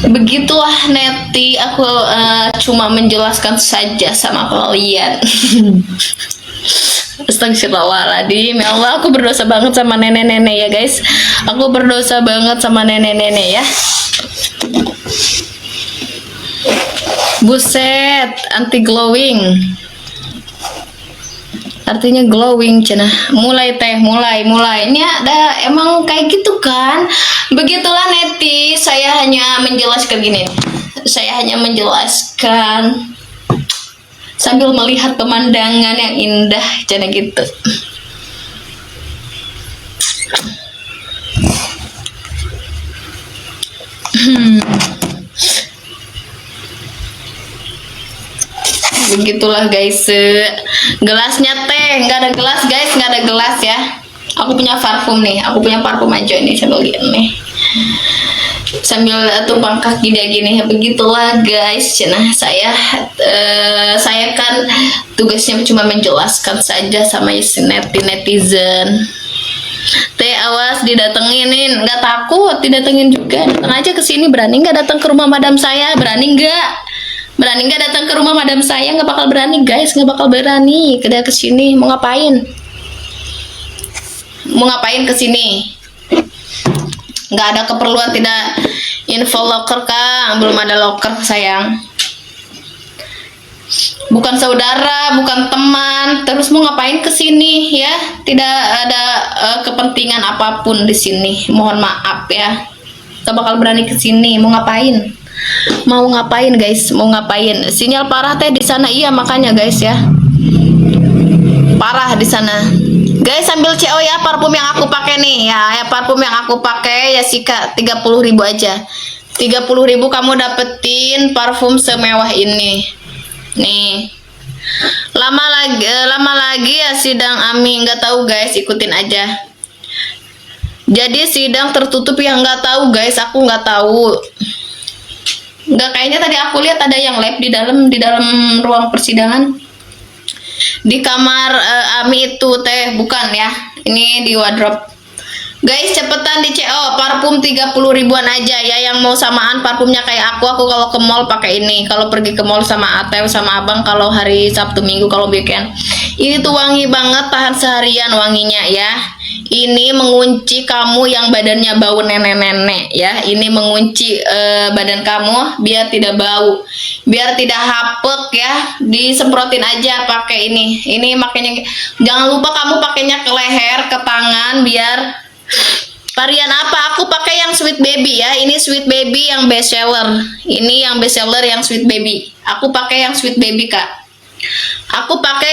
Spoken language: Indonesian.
Begitulah Neti, aku cuma menjelaskan saja sama kalian. Astagfirullahaladzim, ya Allah, aku berdosa banget sama nenek-nenek ya guys. Aku berdosa banget sama nenek-nenek ya. Buset, anti glowing. Artinya glowing cenah. Mulai teh, mulai. Ini ada emang kayak gitu kan. Begitulah Neti, saya hanya menjelaskan gini. Saya hanya menjelaskan sambil melihat pemandangan yang indah cenah gitu. Begitulah guys, gelasnya teh nggak ada gelas guys, nggak ada gelas ya. Aku punya parfum nih, aku punya parfum aja nih, sambil lihat nih, sambil tumpang kaki dia gini. Begitulah guys, nah saya kan tugasnya cuma menjelaskan saja sama netizen. Teh awas didatengin, nggak takut didatengin juga, datang aja ke sini. Berani nggak datang ke rumah madam saya? Berani nggak datang ke rumah madam saya? Nggak bakal berani guys, nggak bakal berani. Ke sini mau ngapain ke sini? Nggak ada keperluan, tidak info locker kang, belum ada locker sayang. Bukan saudara, bukan teman, terus mau ngapain ke sini ya? Tidak ada kepentingan apapun di sini. Mohon maaf ya, nggak bakal berani ke sini. Mau ngapain? Mau ngapain guys? Mau ngapain? Sinyal parah teh di sana, iya makanya guys ya. Parah di sana. Guys, sambil CO ya parfum yang aku pakai nih ya. Parfum yang aku pakai ya Sika 30.000 aja. 30.000 kamu dapetin parfum semewah ini. Nih. Lama lagi ya sidang Ami, nggak tahu guys, ikutin aja. Jadi sidang tertutup yang nggak tahu guys, aku nggak tahu. Nggak, kayaknya tadi aku lihat ada yang live di dalam ruang persidangan. Di kamar Ami itu teh, bukan ya? Ini di wardrobe. Guys, cepetan di CO, parfum 30.000-an aja ya. Yang mau samaan parfumnya kayak aku kalau ke mall pakai ini. Kalau pergi ke mall sama Ateo sama Abang, kalau hari Sabtu Minggu, kalau weekend. Ini tuh wangi banget, tahan seharian wanginya ya. Ini mengunci kamu yang badannya bau nenek-nenek ya. Ini mengunci badan kamu biar tidak bau, biar tidak hapek ya. Disemprotin aja pakai ini. Ini makanya jangan lupa kamu pakainya ke leher, ke tangan, biar varian apa? Aku pakai yang Sweet Baby ya. Ini Sweet Baby yang best seller. Ini yang best seller yang Sweet Baby. Aku pakai yang Sweet Baby, Kak. Aku pakai